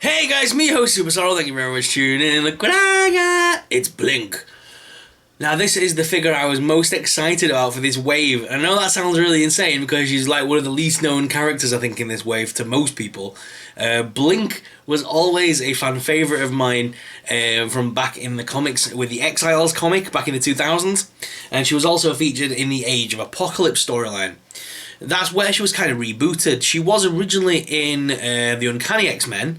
Hey guys, me host Superstar, thank you very much for tuning in. Look what I got! It's Blink. Now this is the figure I was most excited about for this wave. I know that sounds really insane because she's like one of the least known characters I think in this wave to most people. Blink was always a fan favourite of mine from back in the comics with the Exiles comic back in the 2000s. And she was also featured in the Age of Apocalypse storyline. That's where she was kind of rebooted. She was originally in the Uncanny X-Men.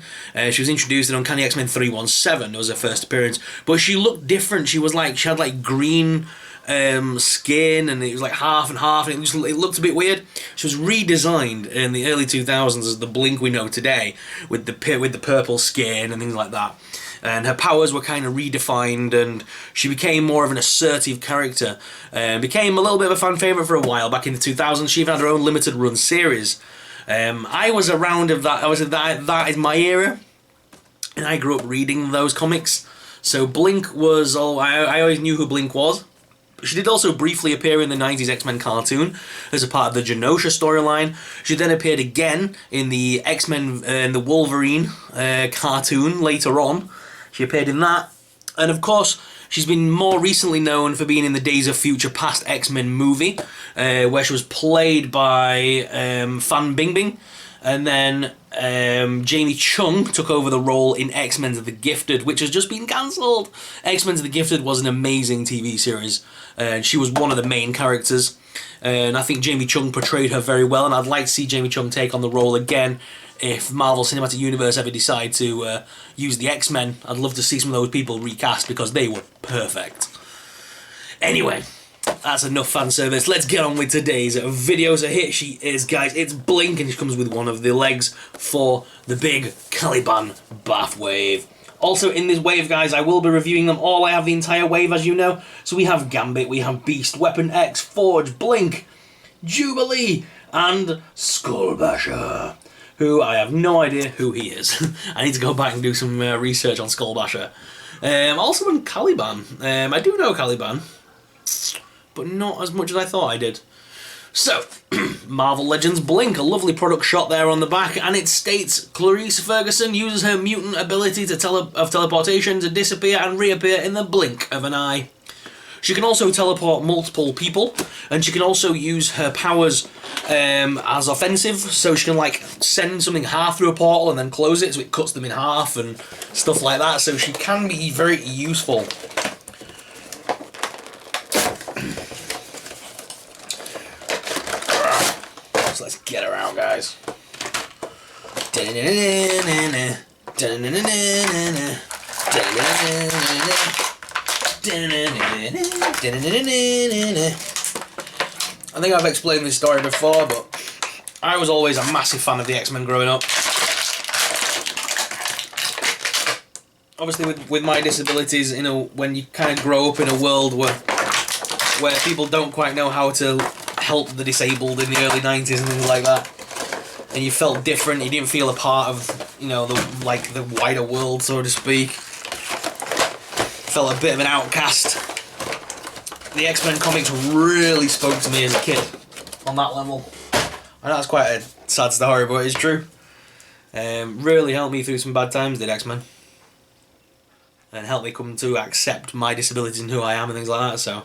She was introduced in Uncanny X-Men 317. It was her first appearance. But she looked different. She had like green skin, and it was like half and half, and it looked a bit weird. She was redesigned in the early 2000s as the Blink we know today, with the purple skin and things like that. And her powers were kind of redefined, and she became more of an assertive character. Became a little bit of a fan favourite for a while back in the 2000s. She even had her own limited run series. I was around of that. That is my era, and I grew up reading those comics. So Blink was all. I always knew who Blink was. She did also briefly appear in the 90s X-Men cartoon as a part of the Genosha storyline. She then appeared again in the X-Men and the Wolverine cartoon later on. She appeared in that. And of course, she's been more recently known for being in the Days of Future Past X-Men movie, where she was played by Fan Bingbing. And then Jamie Chung took over the role in X-Men The Gifted, which has just been cancelled. X-Men The Gifted was an amazing TV series, and she was one of the main characters. And I think Jamie Chung portrayed her very well, and I'd like to see Jamie Chung take on the role again if Marvel Cinematic Universe ever decide to use the X-Men. I'd love to see some of those people recast because they were perfect. Anyway, that's enough fan service. Let's get on with today's video. So here she is, guys. It's Blink, and she comes with one of the legs for the big Caliban BAF wave. Also in this wave, guys, I will be reviewing them all. I have the entire wave, as you know. So we have Gambit, we have Beast, Weapon X, Forge, Blink, Jubilee, and Skullbasher, who I have no idea who he is. I need to go back and do some research on Skullbasher. Also in Caliban. I do know Caliban, but not as much as I thought I did. So, Marvel Legends Blink, a lovely product shot there on the back, and it states Clarice Ferguson uses her mutant ability of teleportation to disappear and reappear in the blink of an eye. She can also teleport multiple people, and she can also use her powers as offensive, so she can like send something half through a portal and then close it so it cuts them in half and stuff like that, so she can be very useful. So let's get around, guys. I think I've explained this story before, but I was always a massive fan of the X-Men growing up. Obviously with my disabilities, you know, when you kind of grow up in a world where people don't quite know how to help the disabled in the early 90s and things like that, and you felt different, you didn't feel a part of, you know, the wider world, so to speak. Felt a bit of an outcast. The X-Men comics really spoke to me as a kid on that level. I know that's quite a sad story, but it's true. Really helped me through some bad times, did X-Men. And helped me come to accept my disabilities and who I am and things like that, so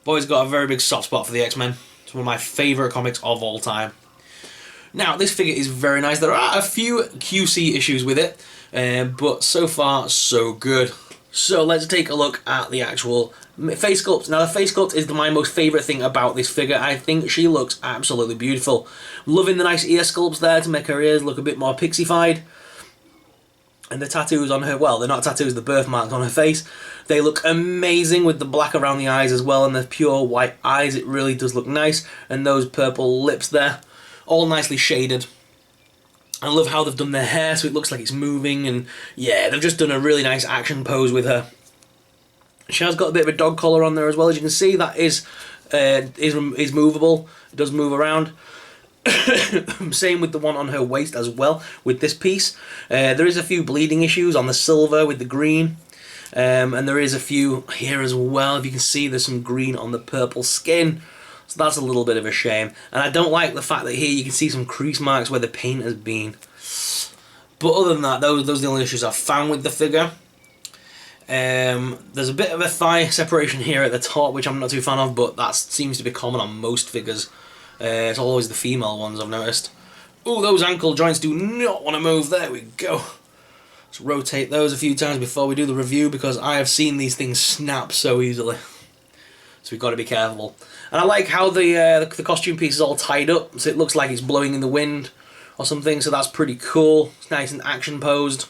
I've always got a very big soft spot for the X-Men. It's one of my favourite comics of all time. Now, this figure is very nice. There are a few QC issues with it, but so far, so good. So let's take a look at the actual face sculpt. Now, the face sculpt is my most favourite thing about this figure. I think she looks absolutely beautiful. Loving the nice ear sculpts there to make her ears look a bit more pixified. And the tattoos on her, well, they're not tattoos, the birthmarks on her face. They look amazing with the black around the eyes as well, and the pure white eyes. It really does look nice. And those purple lips there, all nicely shaded. I love how they've done their hair so it looks like it's moving, and yeah, they've just done a really nice action pose with her. She has got a bit of a dog collar on there as well. As you can see, that is movable. It does move around. Same with the one on her waist as well, with this piece. There is a few bleeding issues on the silver with the green. And there is a few here as well. If you can see, there's some green on the purple skin. So that's a little bit of a shame. And I don't like the fact that here you can see some crease marks where the paint has been. But other than that, those are the only issues I've found with the figure. There's a bit of a thigh separation here at the top, which I'm not too fan of, but that seems to be common on most figures. It's always the female ones, I've noticed. Oh, those ankle joints do not want to move. There we go. Let's rotate those a few times before we do the review, because I have seen these things snap so easily. So we've got to be careful. And I like how the costume piece is all tied up, so it looks like it's blowing in the wind or something, so that's pretty cool. It's nice and action posed.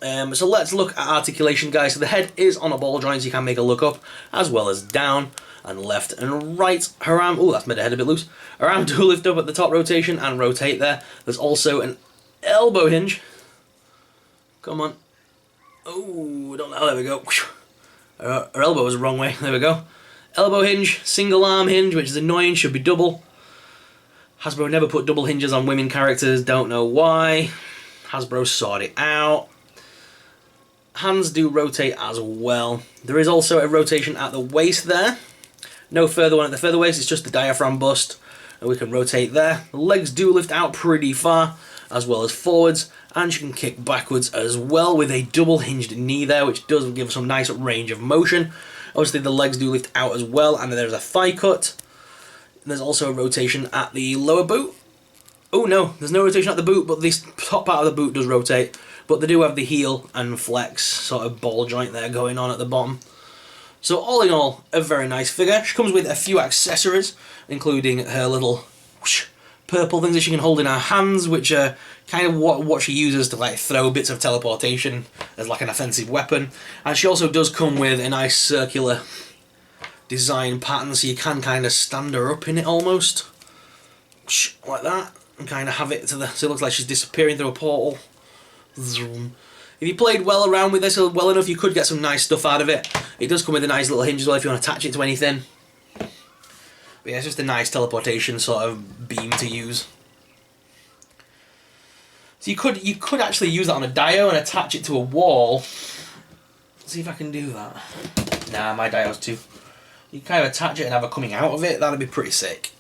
So let's look at articulation, guys. So the head is on a ball joint, so you can make a look up, as well as down, and left and right. Her arm, oh, that's made her head a bit loose. Her arm do lift up at the top rotation and rotate there. There's also an elbow hinge. Come on. Oh, don't know, there we go. Her elbow was the wrong way, there we go. Elbow hinge, single arm hinge, which is annoying, should be double. Hasbro never put double hinges on women characters, don't know why. Hasbro sorted it out. Hands do rotate as well. There is also a rotation at the waist there. No further one at the further waist, it's just the diaphragm bust. And we can rotate there. The legs do lift out pretty far, as well as forwards. And she can kick backwards as well with a double hinged knee there, which does give some nice range of motion. Obviously the legs do lift out as well, and then there's a thigh cut. And there's also a rotation at the lower boot. Oh no, there's no rotation at the boot, but this top part of the boot does rotate. But they do have the heel and flex sort of ball joint there going on at the bottom. So all in all, a very nice figure. She comes with a few accessories, including her little whoosh, purple things that she can hold in her hands, which are kind of what she uses to like throw bits of teleportation as like an offensive weapon. And she also does come with a nice circular design pattern, so you can kind of stand her up in it almost. Whoosh, like that. And kind of have it to the, so it looks like she's disappearing through a portal. Zoom. If you played well around with this well enough, you could get some nice stuff out of it. It does come with a nice little hinge as well if you want to attach it to anything. But yeah, it's just a nice teleportation sort of beam to use. So you could actually use that on a dio and attach it to a wall. Let's see if I can do that. Nah, my dio's too. You kind of attach it and have it coming out of it. That'd be pretty sick.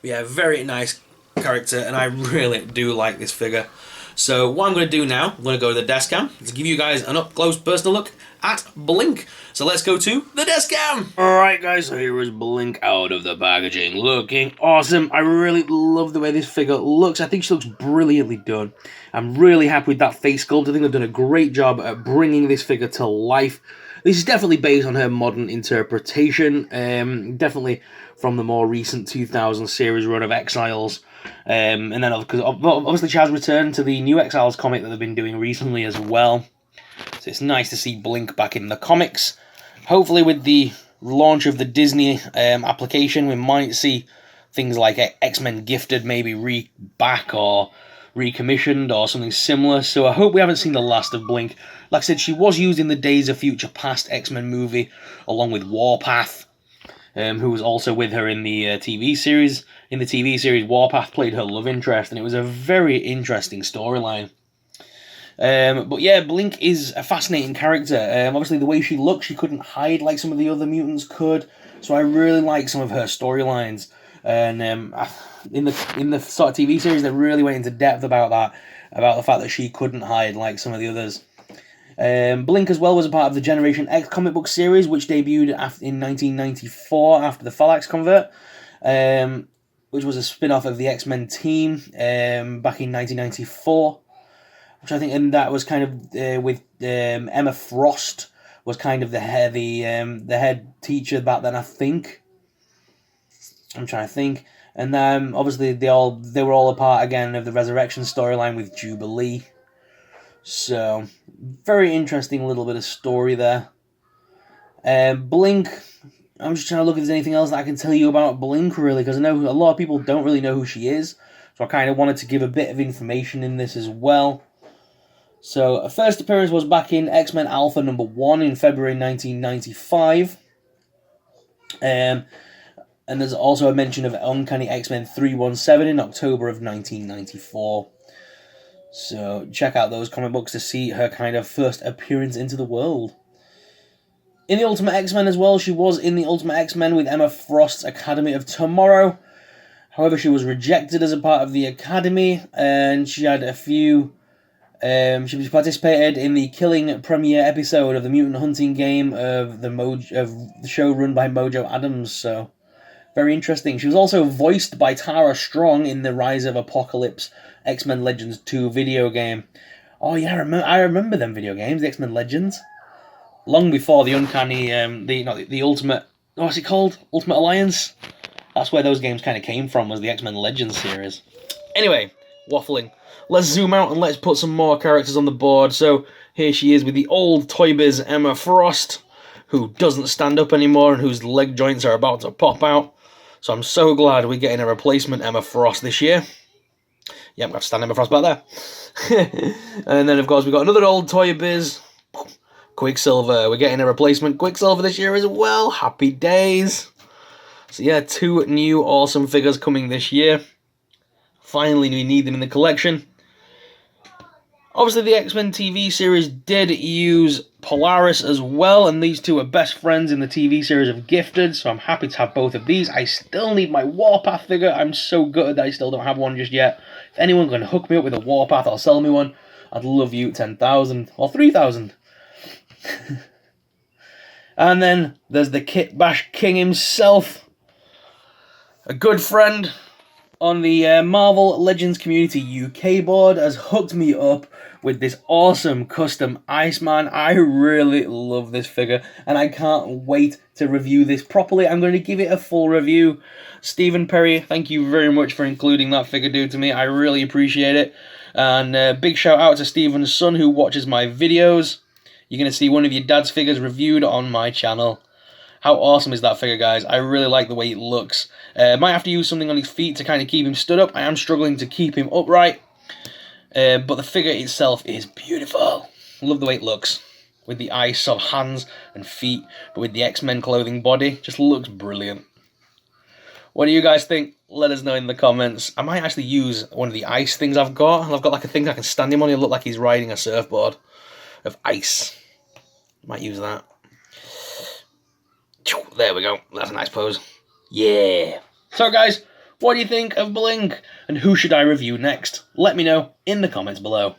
But yeah, very nice character, and I really do like this figure. So what I'm going to do now, I'm going to go to the desk cam to give you guys an up-close personal look at Blink. So let's go to the desk cam. Alright guys, so here is Blink out of the packaging, looking awesome. I really love the way this figure looks. I think she looks brilliantly done. I'm really happy with that face sculpt. I think they've done a great job at bringing this figure to life. This is definitely based on her modern interpretation, definitely from the more recent 2000 series run of Exiles. And then because obviously she has returned to the new Exiles comic that they've been doing recently as well. So it's nice to see Blink back in the comics. Hopefully with the launch of the Disney application, we might see things like X-Men Gifted maybe back or recommissioned or something similar. So I hope we haven't seen the last of Blink. Like I said, she was used in the Days of Future Past X-Men movie along with Warpath, who was also with her in the TV series. In the TV series, Warpath played her love interest, and it was a very interesting storyline. But yeah, Blink is a fascinating character. Obviously, the way she looks, she couldn't hide like some of the other mutants could. So I really like some of her storylines. And in the sort of TV series, they really went into depth about that, about the fact that she couldn't hide like some of the others. Blink as well was a part of the Generation X comic book series, which debuted in 1994 after the Phalanx convert, which was a spin-off of the X-Men team back in 1994, which I think, and that was kind of with Emma Frost was kind of the head teacher back then, I think. I'm trying to think. And then obviously they were all a part again of the Resurrection storyline with Jubilee. So, very interesting little bit of story there. Blink, I'm just trying to look if there's anything else that I can tell you about Blink, really, because I know a lot of people don't really know who she is. So I kind of wanted to give a bit of information in this as well. So, her first appearance was back in X-Men Alpha #1 in February 1995. And there's also a mention of Uncanny X-Men 317 in October of 1994. So check out those comic books to see her kind of first appearance into the world. In the Ultimate X-Men as well, she was in the Ultimate X-Men with Emma Frost's Academy of Tomorrow. However, she was rejected as a part of the Academy, and she had a few... she participated in the killing premiere episode of the mutant hunting game of the show run by Mojo Adams, so... Very interesting. She was also voiced by Tara Strong in the Rise of Apocalypse X-Men Legends 2 video game. Oh yeah, I remember them video games, the X-Men Legends. Long before the Uncanny, the Ultimate... What's it called? Ultimate Alliance? That's where those games kind of came from, was the X-Men Legends series. Anyway, waffling. Let's zoom out and let's put some more characters on the board. So, here she is with the old Toy Biz Emma Frost, who doesn't stand up anymore and whose leg joints are about to pop out. So I'm so glad we're getting a replacement Emma Frost this year. Yep, I've stand Emma Frost back there. And then, of course, we've got another old Toy Biz, Quicksilver. We're getting a replacement Quicksilver this year as well. Happy days. So yeah, 2 new awesome figures coming this year. Finally, we need them in the collection. Obviously, the X-Men TV series did use Polaris as well, and these two are best friends in the TV series of Gifted, so I'm happy to have both of these. I still need my Warpath figure. I'm so gutted that I still don't have one just yet. If anyone can hook me up with a Warpath or sell me one, I'd love you. 10,000 or 3,000. And then there's the Kit Bash King himself. A good friend on the Marvel Legends Community UK board has hooked me up with this awesome custom Iceman. I really love this figure, and I can't wait to review this properly. I'm going to give it a full review. Stephen Perry, thank you very much for including that figure, dude, to me. I really appreciate it. And big shout out to Stephen's son, who watches my videos. You're going to see one of your dad's figures reviewed on my channel. How awesome is that figure, guys? I really like the way it looks. Might have to use something on his feet to kind of keep him stood up. I am struggling to keep him upright. But the figure itself is beautiful. Love the way it looks. With the ice sort of hands and feet, but with the X-Men clothing body. Just looks brilliant. What do you guys think? Let us know in the comments. I might actually use one of the ice things I've got. I've got like a thing I can stand him on. He'll look like he's riding a surfboard of ice. Might use that. There we go. That's a nice pose. Yeah. So guys, what do you think of Blink? And who should I review next? Let me know in the comments below.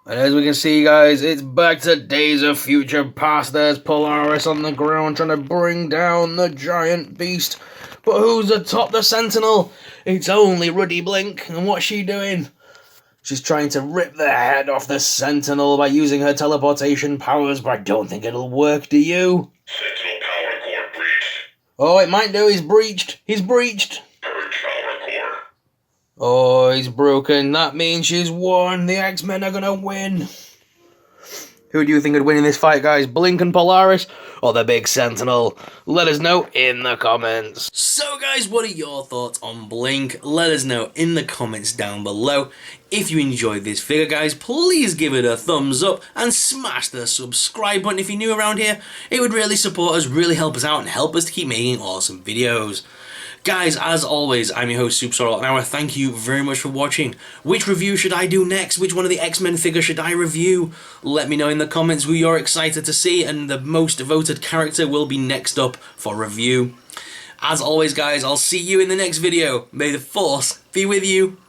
And as we can see, guys, it's back to Days of Future Past. There's Polaris on the ground trying to bring down the giant beast. But who's atop the Sentinel? It's only Ruddy Blink. And what's she doing? She's trying to rip the head off the Sentinel by using her teleportation powers, but I don't think it'll work, do you? Sentinel power core breached. Oh, it might do. He's breached. He's breached. Purge power core. Oh, he's broken. That means she's won. The X-Men are gonna win. Who do you think would win in this fight, guys? Blink and Polaris or the big Sentinel? Let us know in the comments. So, guys, what are your thoughts on Blink? Let us know in the comments down below. If you enjoyed this figure, guys, please give it a thumbs up and smash the subscribe button if you're new around here. It would really support us, really help us out, and help us to keep making awesome videos. Guys, as always, I'm your host, Superstar, and I want to thank you very much for watching. Which review should I do next? Which one of the X-Men figures should I review? Let me know in the comments who you're excited to see, and the most voted character will be next up for review. As always, guys, I'll see you in the next video. May the Force be with you.